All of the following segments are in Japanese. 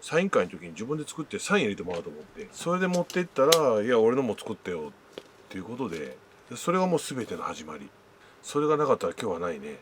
サイン会の時に自分で作ってサイン入れてもらおうと思って、それで持ってったら、いや俺のも作ってよっていうことで、それがもう全ての始まり。それがなかったら今日はないね。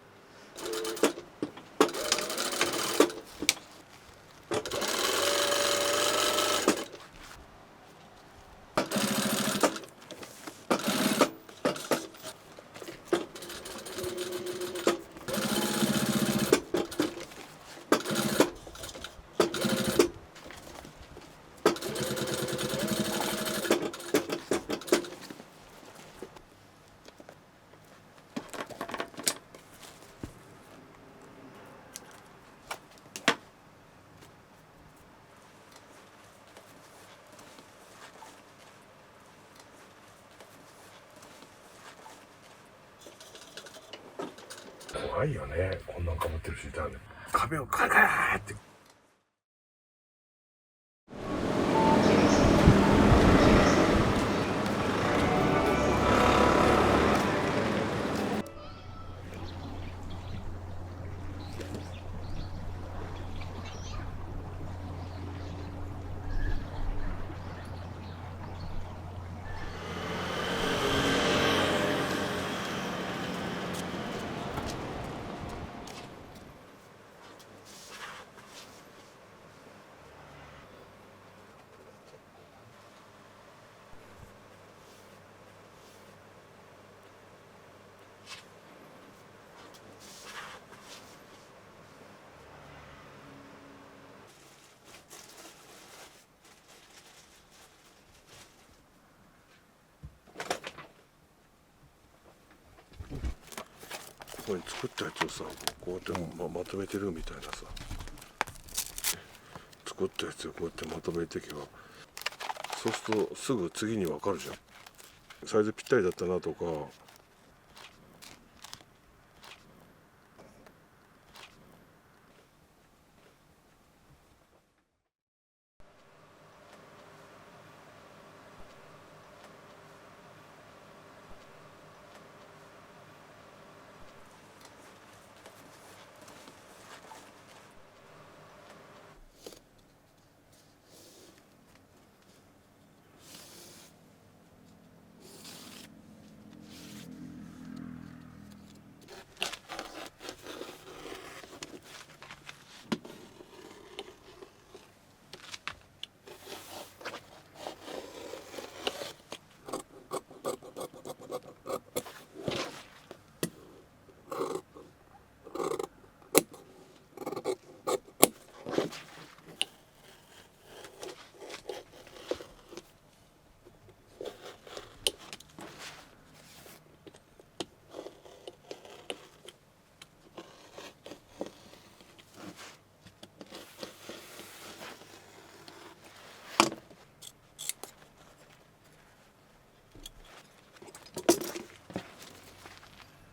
怖いよね、こんなんかぶってる人いたらね。壁をカラカラって。ここに作ったやつをさ、こうやってまとめてるみたいなさ、作ったやつをこうやってまとめていけば、そうするとすぐ次に分かるじゃん。サイズぴったりだったなとか。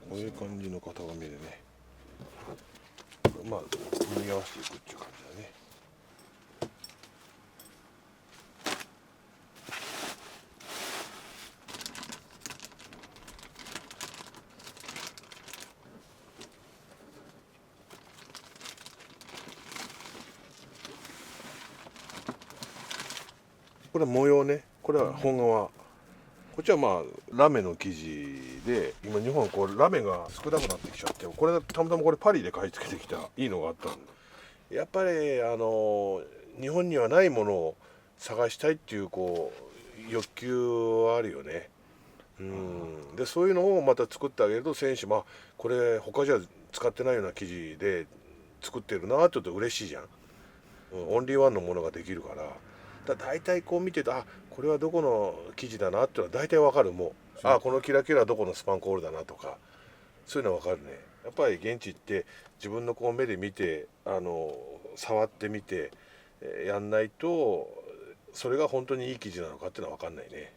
こういう感じの型紙でね、まあ組み合わせていくっていう感じだね。これは模様ね。これは本革。こっちはまあラメの生地で、今日本はこうラメが少なくなってきちゃって、これたまたまこれパリで買い付けてきたいいのがあったんで、やっぱり日本にはないものを探したいっていうこう欲求はあるよね。でそういうのをまた作ってあげると選手、まあこれ他じゃ使ってないような生地で作ってるなって言うと嬉しいじゃん。オンリーワンのものができるから。大体こう見てると、あ、これはどこの生地だなっていうのは大体わかる。もう、あ、このキラキラはどこのスパンコールだなとか、そういうのはわかるね。やっぱり現地行って自分のこう目で見て、触ってみて、やんないとそれが本当にいい生地なのかっていうのはわかんないね。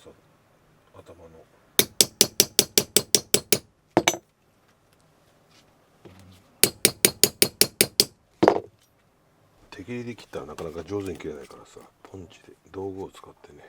さ、頭の手切りで切ったらなかなか上手に切れないからさ、ポンチで道具を使ってね。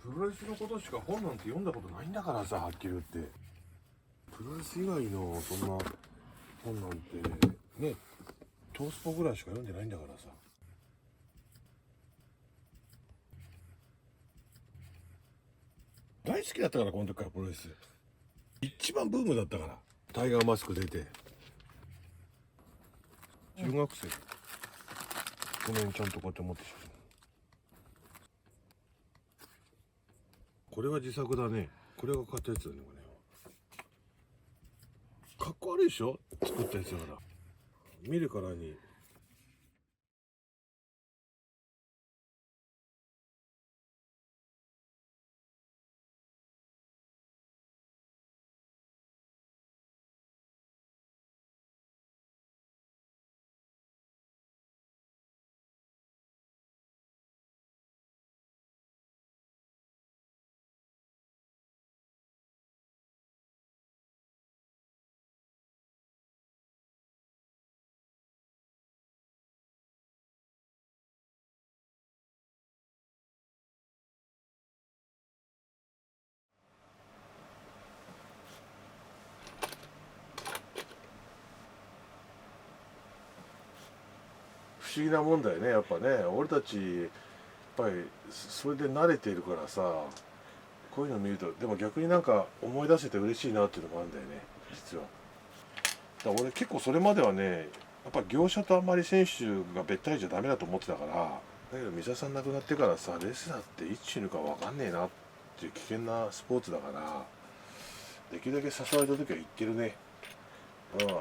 プロレスのことしか本なんて読んだことないんだからさ、はっきり言って。プロレス以外のそんな本なんてね、トースポぐらいしか読んでないんだからさ。大好きだったから、この時からプロレス一番ブームだったから。タイガーマスク出て中学生、この辺ちゃんとこうやって持ってきた。これは自作だね。これが買ったやつだね。これかっこ悪いでしょ、作ったやつだから。見るからに不思議なもんだよね、やっぱね。俺たちやっぱりそれで慣れているからさ、こういうの見るとでも逆になんか思い出せて嬉しいなっていうのもあるんだよね、実は。だから俺結構それまではね、やっぱ業者とあんまり選手がべったりじゃダメだと思ってたから、だけど三沢さん亡くなってからさ、レスラーっていつ死ぬか分かんねえなっていう危険なスポーツだから、できるだけ誘われた時は言ってるね。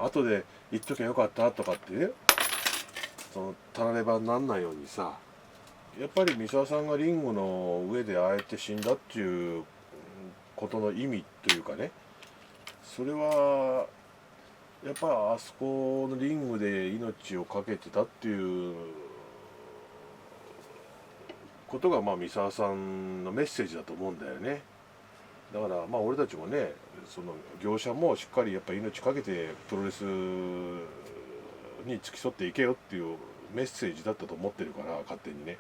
後で言っときゃよかったとかってね、そのたらればになんないようにさ、やっぱり三沢さんがリングの上でああやって死んだっていうことの意味というかね、それはやっぱあそこのリングで命を懸けてたっていうことが、まあ三沢さんのメッセージだと思うんだよね。だからまあ俺たちもね、その業者もしっかりやっぱ命かけてプロレスに付き添っていけよっていうメッセージだったと思ってるから、勝手にね。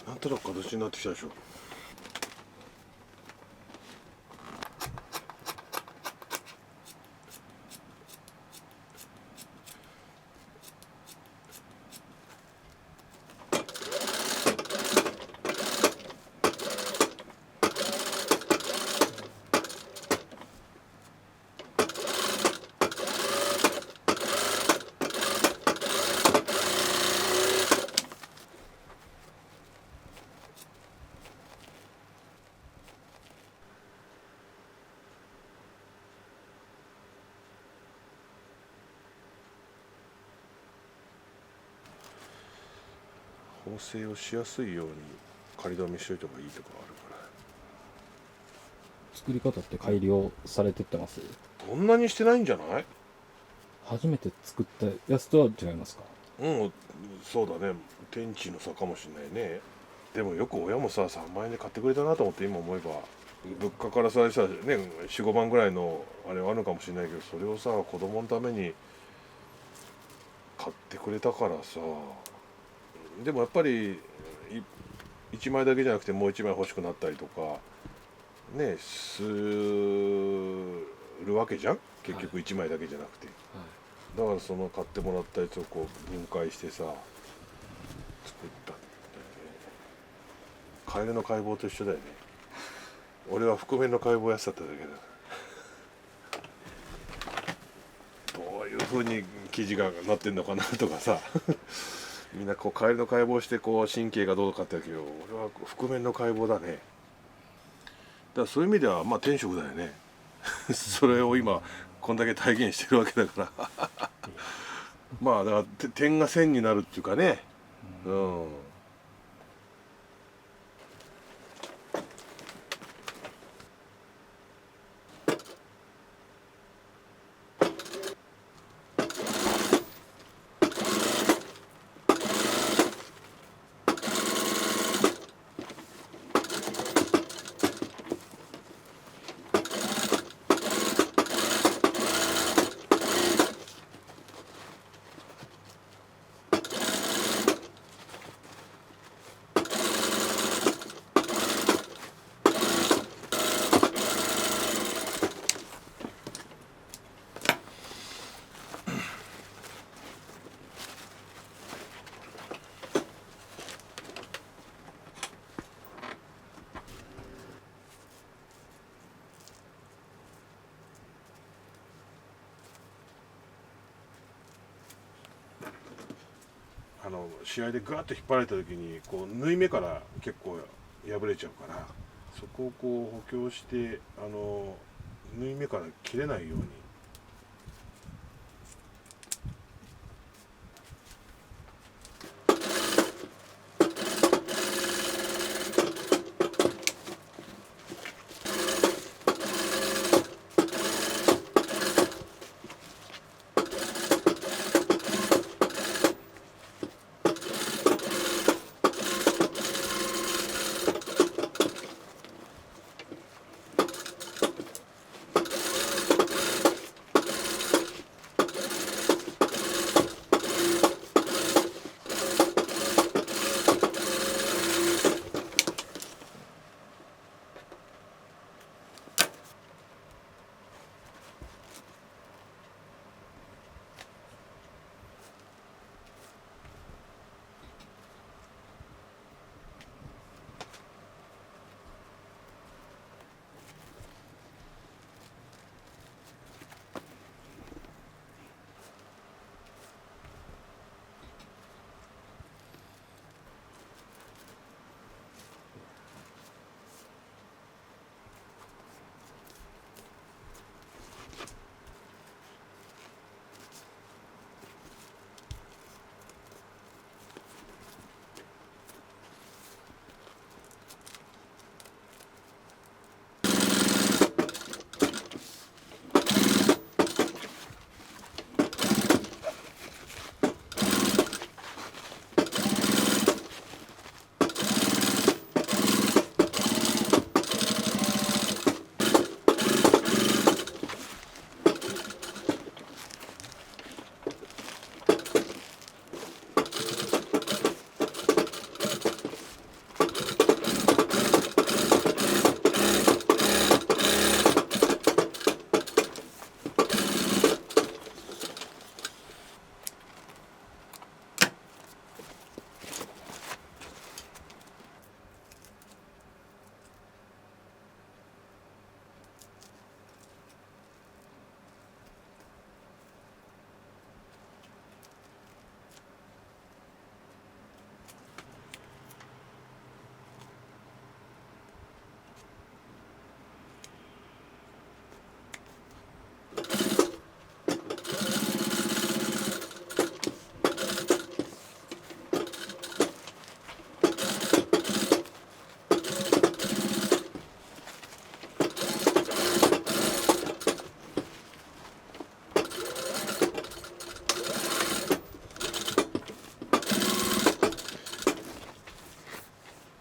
なんとなく形になってきたでしょ。縫製をしやすいように仮止めしといた方がいいとかあるから。作り方って改良されてってます？そんなにしてないんじゃない？初めて作ったやつとは違いますか？うん、そうだね。天地の差かもしれないね。でもよく親もさ3万円で買ってくれたなと思って今思えば、物価からさね4、5万ぐらいのあれはあるのかもしれないけど、それをさ子供のために買ってくれたからさ。でもやっぱり1枚だけじゃなくてもう1枚欲しくなったりとかねするわけじゃん、結局1枚だけじゃなくて。だからその買ってもらったやつをこう分解してさ作ったんだよね。カエルの解剖と一緒だよね。俺は覆面の解剖やってただけだ。どういう風に生地がなってんのかなとかさみんなこうカエルの解剖してこう神経がどうかって言うけど、俺は覆面の解剖だね。だからそういう意味ではまあ天職だよねそれを今こんだけ体現してるわけだからまあだから点が線になるっていうかね。うん。試合でガーッと引っ張られた時にこう縫い目から結構破れちゃうから、そこをこう補強して縫い目から切れないように。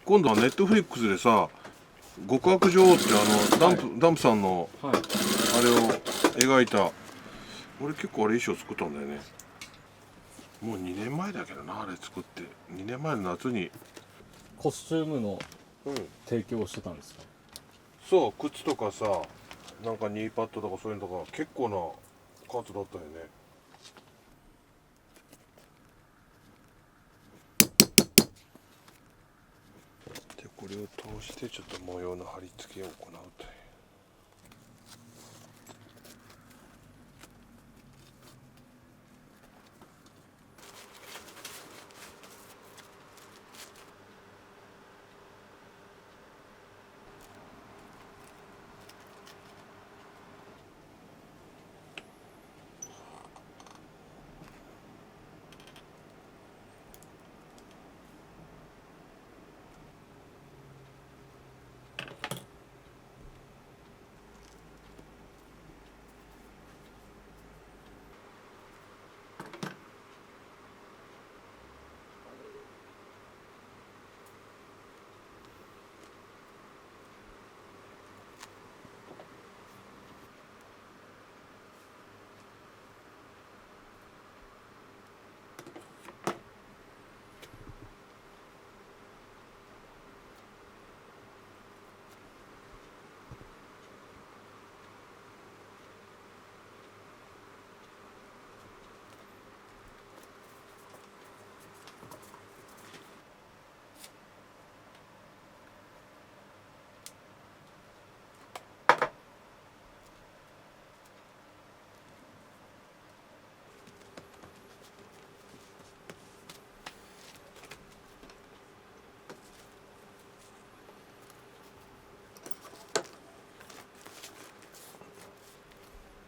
今度はネットフリックスでさ極悪女王ってダンプさんのはい。あれを描いた、俺結構あれ衣装作ったんだよね。もう2年前だけどな、あれ作って2年前の夏に。コスチュームのうん、提供をしてたんですか？そう、靴とかさ、なんかニーパッドとかそういうのとか結構な数だったよね。でこれを通してちょっと模様の貼り付けを行うという。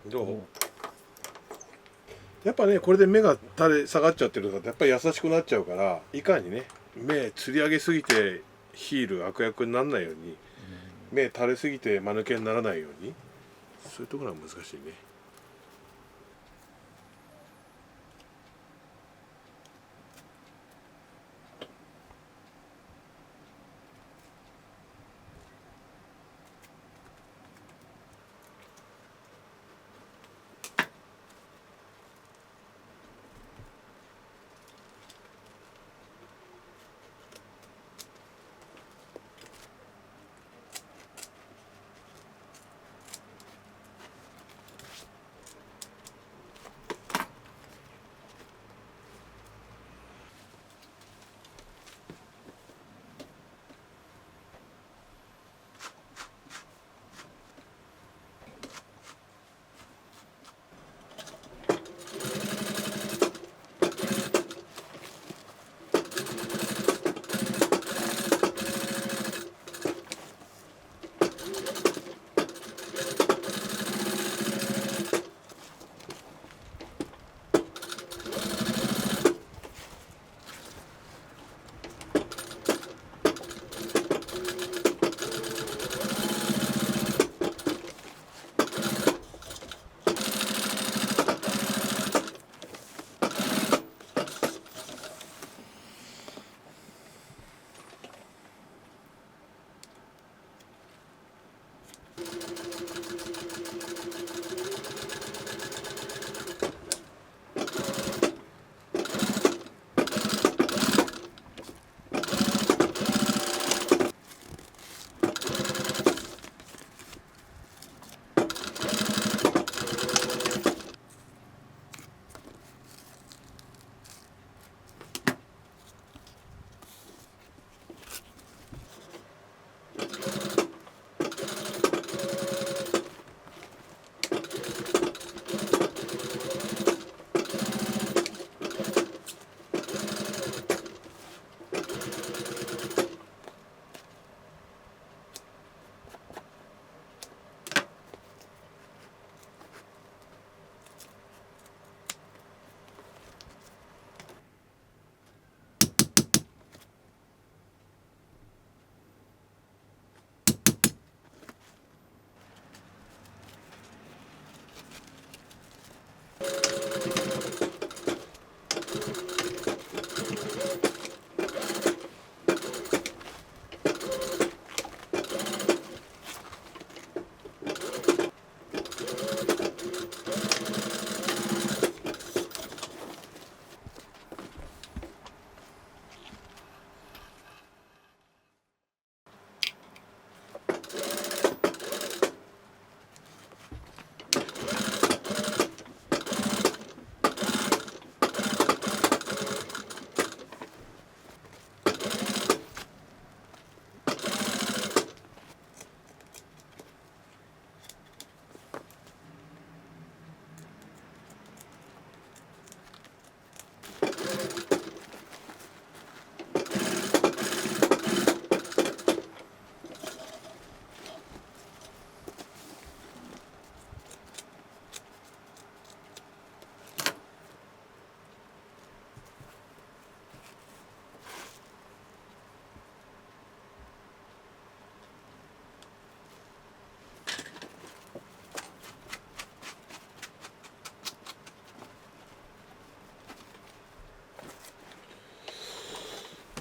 どう？やっぱねこれで目が垂れ下がっちゃってるとやっぱり優しくなっちゃうから、いかにね目つり上げすぎてヒール悪役にならないように、目垂れすぎて間抜けにならないように、そういうところは難しいね。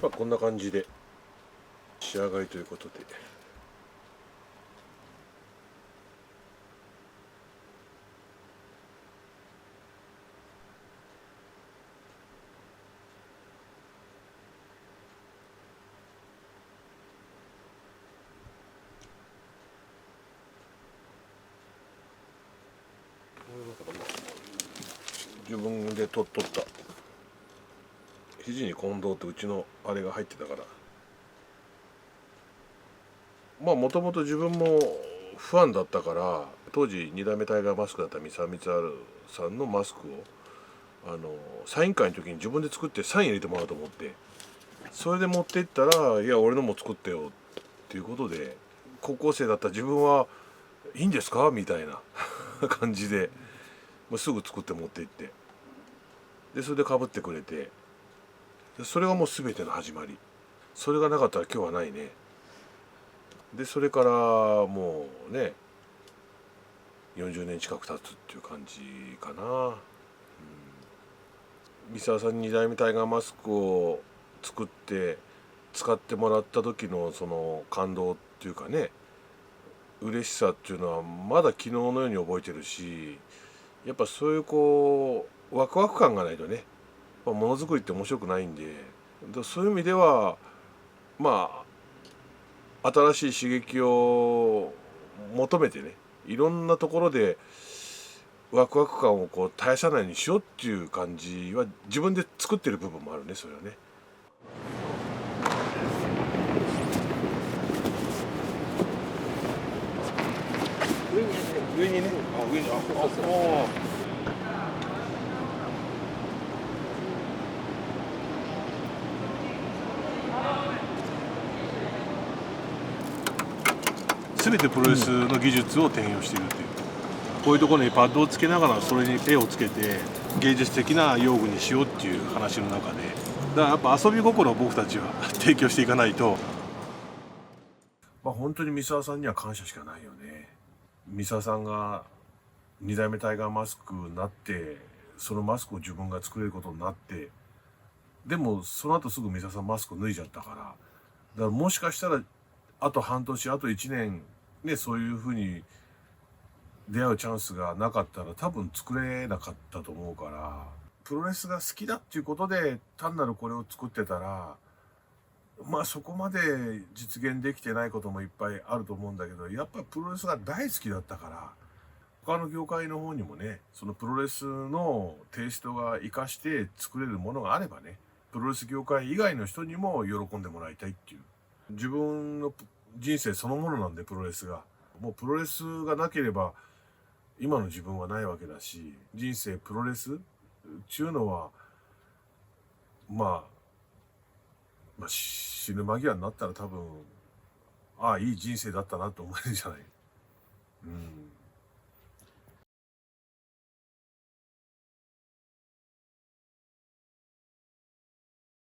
まあこんな感じで仕上がりということで。自分で取った肘に近藤ってうちのあれが入ってたから、まあもともと自分もファンだったから、当時2代目タイガーマスクだった三沢光晴さんのマスクをサイン会の時に自分で作ってサイン入れてもらおうと思って、それで持って行ったら「いや俺のも作ってよ」っていうことで、高校生だった自分は「いいんですか?」みたいな感じで、もうすぐ作って持って行って、でそれでかぶってくれて、それがもう全ての始まり。それがなかったら今日はないね。でそれからもうね40年近く経つっていう感じかな。三沢さんに2代目タイガーマスクを作って使ってもらった時のその感動っていうかね、嬉しさっていうのはまだ昨日のように覚えてるし、やっぱそういうこうワクワク感がないとね、ものづくりって面白くないんで、そういう意味ではまあ新しい刺激を求めてね、いろんなところでワクワク感をこう絶やさないようにしようっていう感じは自分で作ってる部分もあるね、それはね。上にね、上に全てプロレスの技術を転用しているっていう、こういうところにパッドをつけながらそれに絵をつけて芸術的な用具にしようっていう話の中で、だからやっぱ遊び心を僕たちは提供していかないと。まあ本当に三沢さんには感謝しかないよね。三沢さんが2代目タイガーマスクになって、そのマスクを自分が作れることになって、でもその後すぐ三沢さんマスク脱いじゃったから、だからもしかしたらあと半年あと1年ね、そういうふうに出会うチャンスがなかったら多分作れなかったと思うから、プロレスが好きだっていうことで単なるこれを作ってたら、まあそこまで実現できてないこともいっぱいあると思うんだけど、やっぱプロレスが大好きだったから、他の業界の方にもね、そのプロレスのテイストが生かして作れるものがあればね、プロレス業界以外の人にも喜んでもらいたいっていう、自分の人生そのものなんで、プロレスがもうプロレスがなければ今の自分はないわけだし、人生プロレスっていうのはまあ死ぬ間際になったら多分、ああいい人生だったなと思えるんじゃない。うん。